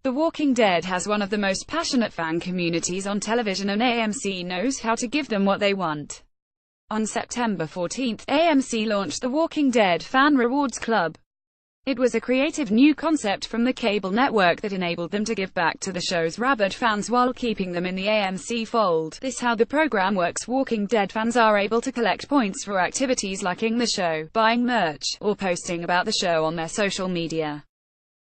The Walking Dead has one of the most passionate fan communities on television, and AMC knows how to give them what they want. On September 14, AMC launched the Walking Dead Fan Rewards Club. It was a creative new concept from the cable network that enabled them to give back to the show's rabid fans while keeping them in the AMC fold. This is how the program works. Walking Dead fans are able to collect points for activities liking the show, buying merch, or posting about the show on their social media.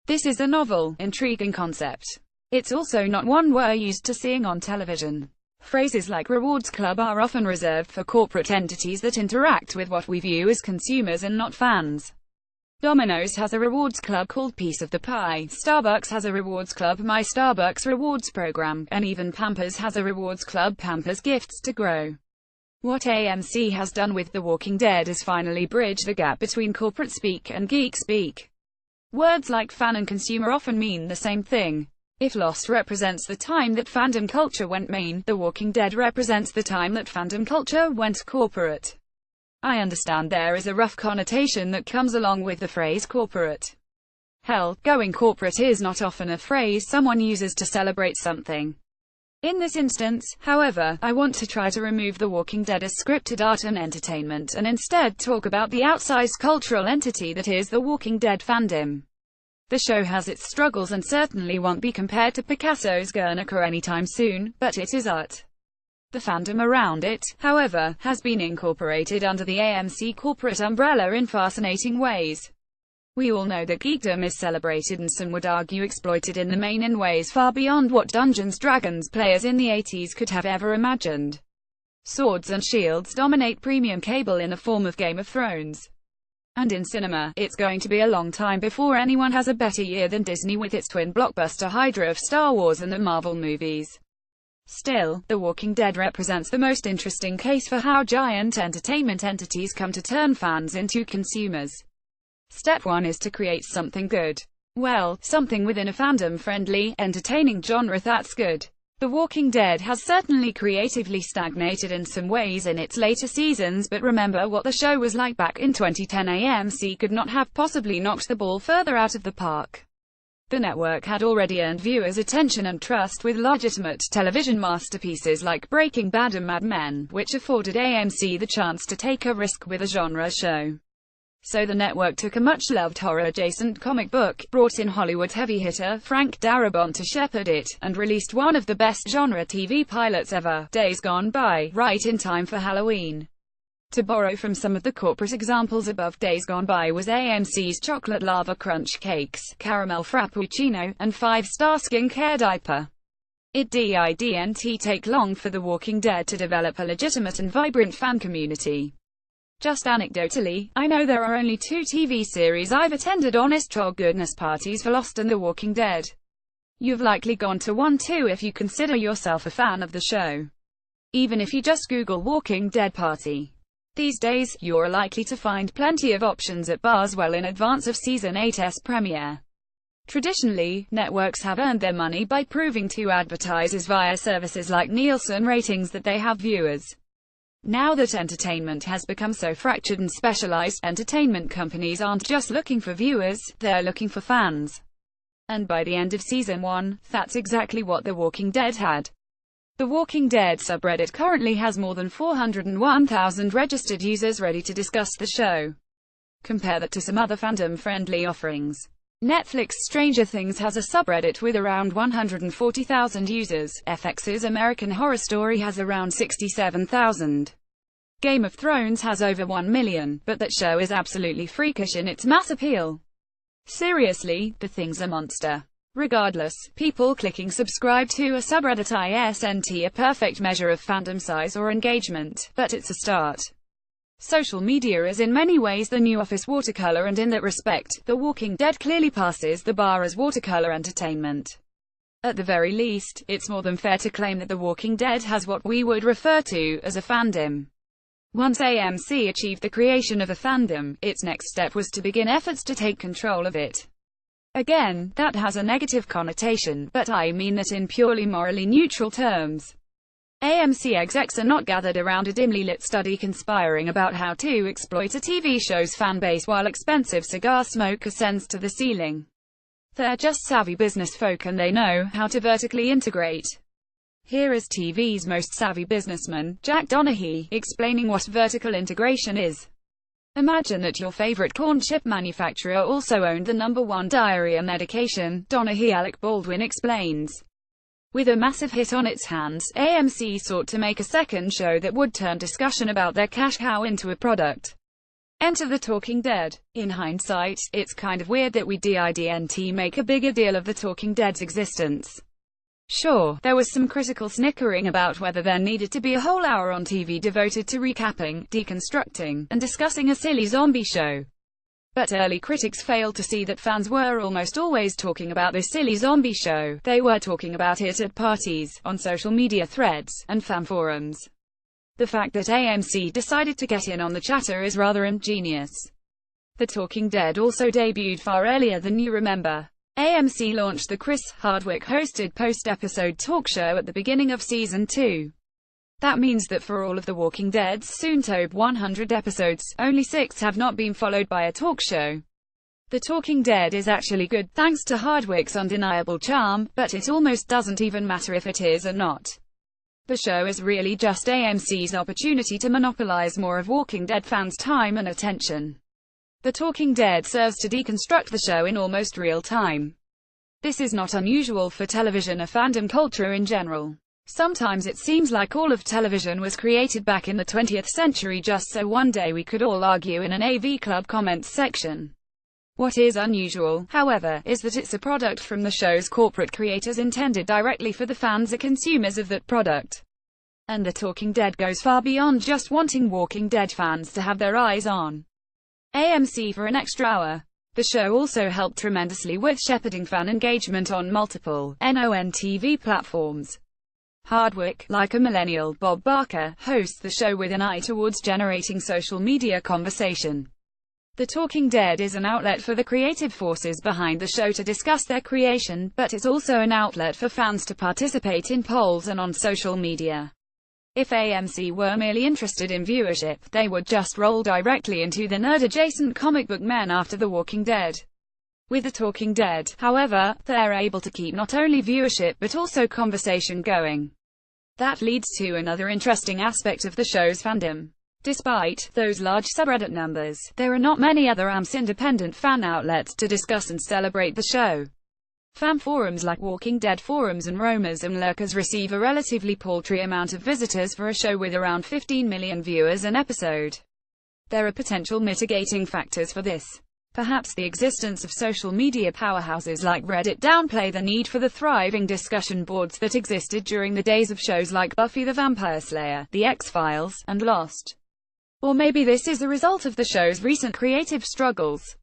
This is a novel, intriguing concept. It's also not one we're used to seeing on television. Phrases like rewards club are often reserved for corporate entities that interact with what we view as consumers and not fans. Domino's has a rewards club called Piece of the Pie, Starbucks has a rewards club, My Starbucks Rewards Program, and even Pampers has a rewards club, Pampers Gifts to Grow. What AMC has done with The Walking Dead is finally bridge the gap between corporate speak and geek speak. Words like fan and consumer often mean the same thing. If Lost represents the time that fandom culture went main, The Walking Dead represents the time that fandom culture went corporate. I understand there is a rough connotation that comes along with the phrase corporate. Hell, going corporate is not often a phrase someone uses to celebrate something. In this instance, however, I want to try to remove The Walking Dead as scripted art and entertainment and instead talk about the outsized cultural entity that is The Walking Dead fandom. The show has its struggles and certainly won't be compared to Picasso's Guernica anytime soon, but it is art. The fandom around it, however, has been incorporated under the AMC corporate umbrella in fascinating ways. We all know that geekdom is celebrated and some would argue exploited in the main in ways far beyond what Dungeons & Dragons players in the 80s could have ever imagined. Swords and shields dominate premium cable in the form of Game of Thrones. And in cinema, it's going to be a long time before anyone has a better year than Disney with its twin blockbuster hydra of Star Wars and the Marvel movies. Still, The Walking Dead represents the most interesting case for how giant entertainment entities come to turn fans into consumers. Step 1 is to create something good. Well, something within a fandom-friendly, entertaining genre that's good. The Walking Dead has certainly creatively stagnated in some ways in its later seasons, but remember what the show was like back in 2010. AMC could not have possibly knocked the ball further out of the park. The network had already earned viewers' attention and trust with legitimate television masterpieces like Breaking Bad and Mad Men, which afforded AMC the chance to take a risk with a genre show. So the network took a much-loved horror-adjacent comic book, brought in Hollywood heavy hitter Frank Darabont to shepherd it, and released one of the best genre TV pilots ever, Days Gone By, right in time for Halloween. To borrow from some of the corporate examples above, Days Gone By was AMC's chocolate lava crunch cakes, caramel frappuccino, and 5-star skincare diaper. It didn't take long for The Walking Dead to develop a legitimate and vibrant fan community. Just anecdotally, I know there are only 2 TV series I've attended honest-to-goodness parties for, Lost and The Walking Dead. You've likely gone to one too if you consider yourself a fan of the show. Even if you just Google Walking Dead party. These days, you're likely to find plenty of options at bars well in advance of Season 8's premiere. Traditionally, networks have earned their money by proving to advertisers via services like Nielsen ratings that they have viewers. Now that entertainment has become so fractured and specialized, entertainment companies aren't just looking for viewers, they're looking for fans. And by the end of Season 1, that's exactly what The Walking Dead had. The Walking Dead subreddit currently has more than 401,000 registered users ready to discuss the show. Compare that to some other fandom-friendly offerings. Netflix Stranger Things has a subreddit with around 140,000 users, FX's American Horror Story has around 67,000. Game of Thrones has over 1 million, but that show is absolutely freakish in its mass appeal. Seriously, the thing's a monster. Regardless, people clicking subscribe to a subreddit isn't a perfect measure of fandom size or engagement, but it's a start. Social media is in many ways the new office watercolor, and in that respect, The Walking Dead clearly passes the bar as watercolor entertainment. At the very least, it's more than fair to claim that The Walking Dead has what we would refer to as a fandom. Once AMC achieved the creation of a fandom, its next step was to begin efforts to take control of it. Again, that has a negative connotation, but I mean that in purely morally neutral terms. AMC execs are not gathered around a dimly lit study conspiring about how to exploit a TV show's fan base while expensive cigar smoke ascends to the ceiling. They're just savvy business folk and they know how to vertically integrate. Here is TV's most savvy businessman, Jack Donaghy, explaining what vertical integration is. Imagine that your favorite corn chip manufacturer also owned the #1 diarrhea medication, Donaghy. Alec Baldwin explains. With a massive hit on its hands, AMC sought to make a second show that would turn discussion about their cash cow into a product. Enter The Talking Dead. In hindsight, it's kind of weird that we didn't make a bigger deal of The Talking Dead's existence. Sure, there was some critical snickering about whether there needed to be a whole hour on TV devoted to recapping, deconstructing, and discussing a silly zombie show. But early critics failed to see that fans were almost always talking about this silly zombie show. They were talking about it at parties, on social media threads, and fan forums. The fact that AMC decided to get in on the chatter is rather ingenious. The Talking Dead also debuted far earlier than you remember. AMC launched the Chris Hardwick-hosted post-episode talk show at the beginning of Season 2. That means that for all of The Walking Dead's soon-to-be 100 episodes, only 6 have not been followed by a talk show. The Talking Dead is actually good, thanks to Hardwick's undeniable charm, but it almost doesn't even matter if it is or not. The show is really just AMC's opportunity to monopolize more of Walking Dead fans' time and attention. The Talking Dead serves to deconstruct the show in almost real time. This is not unusual for television or fandom culture in general. Sometimes it seems like all of television was created back in the 20th century just so one day we could all argue in an AV Club comments section. What is unusual, however, is that it's a product from the show's corporate creators intended directly for the fans or consumers of that product. And The Talking Dead goes far beyond just wanting Walking Dead fans to have their eyes on AMC for an extra hour. The show also helped tremendously with shepherding fan engagement on multiple non-TV platforms. Hardwick, like a millennial Bob Barker, hosts the show with an eye towards generating social media conversation. The Talking Dead is an outlet for the creative forces behind the show to discuss their creation, but it's also an outlet for fans to participate in polls and on social media. If AMC were merely interested in viewership, they would just roll directly into the nerd-adjacent comic book men after The Walking Dead. With The Talking Dead, however, they're able to keep not only viewership but also conversation going. That leads to another interesting aspect of the show's fandom. Despite those large subreddit numbers, there are not many other AMC independent fan outlets to discuss and celebrate the show. Fan forums like Walking Dead forums and Roamers and Lurkers receive a relatively paltry amount of visitors for a show with around 15 million viewers an episode. There are potential mitigating factors for this. Perhaps the existence of social media powerhouses like Reddit downplay the need for the thriving discussion boards that existed during the days of shows like Buffy the Vampire Slayer, The X-Files, and Lost. Or maybe this is a result of the show's recent creative struggles.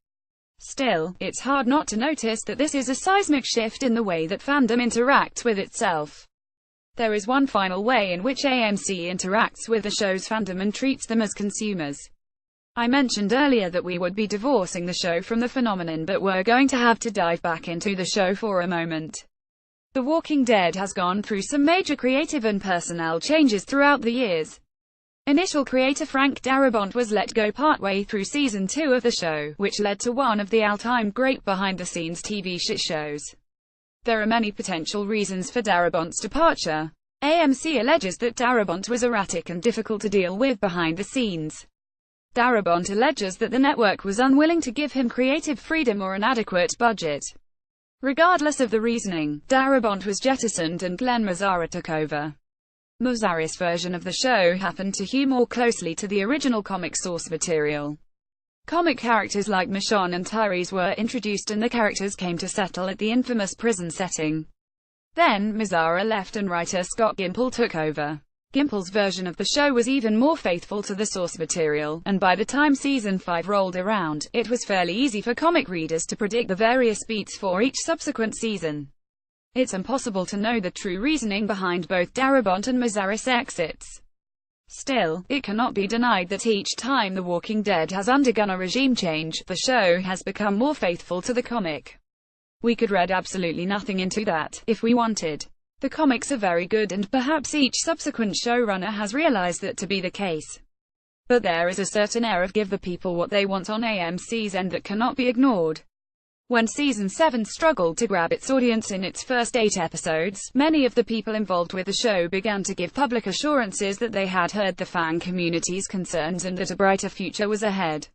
Still, it's hard not to notice that this is a seismic shift in the way that fandom interacts with itself. There is one final way in which AMC interacts with the show's fandom and treats them as consumers. I mentioned earlier that we would be divorcing the show from the phenomenon, but we're going to have to dive back into the show for a moment. The Walking Dead has gone through some major creative and personnel changes throughout the years. Initial creator Frank Darabont was let go partway through Season 2 of the show, which led to one of the all-time great behind-the-scenes TV shit shows. There are many potential reasons for Darabont's departure. AMC alleges that Darabont was erratic and difficult to deal with behind the scenes. Darabont alleges that the network was unwilling to give him creative freedom or an adequate budget. Regardless of the reasoning, Darabont was jettisoned and Glenn Mazzara took over. Mazzaro's version of the show happened to hew more closely to the original comic source material. Comic characters like Michonne and Tyrese were introduced and the characters came to settle at the infamous prison setting. Then, Mazzara left and writer Scott Gimple took over. Gimple's version of the show was even more faithful to the source material, and by the time Season 5 rolled around, it was fairly easy for comic readers to predict the various beats for each subsequent season. It's impossible to know the true reasoning behind both Darabont and Mazzara's exits. Still, it cannot be denied that each time The Walking Dead has undergone a regime change, the show has become more faithful to the comic. We could read absolutely nothing into that, if we wanted. The comics are very good and perhaps each subsequent showrunner has realized that to be the case. But there is a certain air of give the people what they want on AMC's end that cannot be ignored. When Season 7 struggled to grab its audience in its first 8 episodes, many of the people involved with the show began to give public assurances that they had heard the fan community's concerns and that a brighter future was ahead.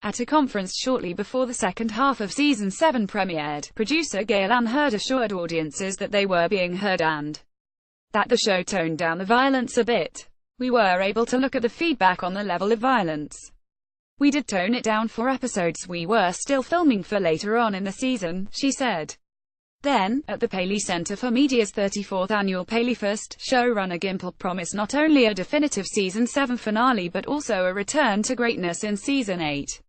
At a conference shortly before the second half of Season 7 premiered, producer Gail Ann Hurd assured audiences that they were being heard and that the show toned down the violence a bit. "We were able to look at the feedback on the level of violence. We did tone it down for episodes we were still filming for later on in the season," she said. Then, at the Paley Center for Media's 34th annual Paleyfest, showrunner Gimple promised not only a definitive Season 7 finale but also a return to greatness in Season 8.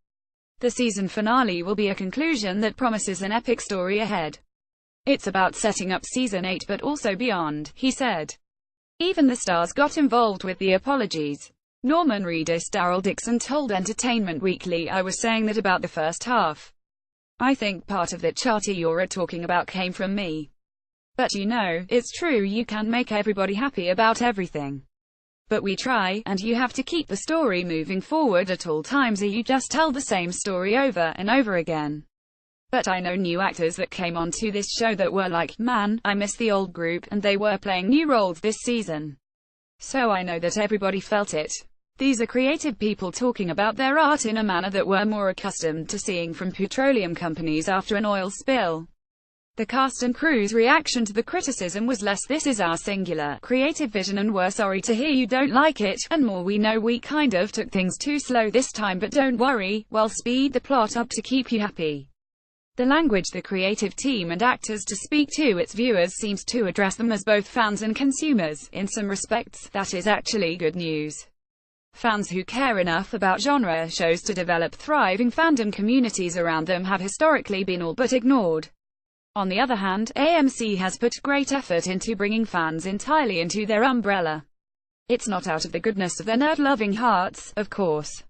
The season finale will be a conclusion that promises an epic story ahead. "It's about setting up Season 8 but also beyond," he said. Even the stars got involved with the apologies. Norman Reedus Daryl Dixon told Entertainment Weekly, "I was saying that about the first half. I think part of that charter you're talking about came from me. But you know, it's true you can't make everybody happy about everything. But we try, and you have to keep the story moving forward at all times or you just tell the same story over and over again. But I know new actors that came onto this show that were like, man, I miss the old group, and they were playing new roles this season. So I know that everybody felt it. These are creative people talking about their art in a manner that we're more accustomed to seeing from petroleum companies after an oil spill." The cast and crew's reaction to the criticism was less "this is our singular, creative vision and we're sorry to hear you don't like it," and more "we know we kind of took things too slow this time but don't worry, we'll speed the plot up to keep you happy." The language the creative team and actors to speak to its viewers seems to address them as both fans and consumers. In some respects, that is actually good news. Fans who care enough about genre shows to develop thriving fandom communities around them have historically been all but ignored. On the other hand, AMC has put great effort into bringing fans entirely into their umbrella. It's not out of the goodness of their nerd-loving hearts, of course.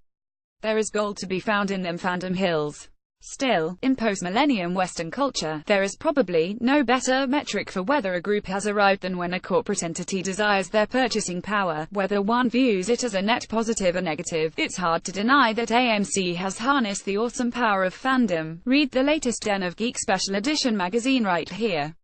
There is gold to be found in them fandom hills. Still, in post-millennium Western culture, there is probably no better metric for whether a group has arrived than when a corporate entity desires their purchasing power, whether one views it as a net positive or negative. It's hard to deny that AMC has harnessed the awesome power of fandom. Read the latest Den of Geek Special Edition magazine right here.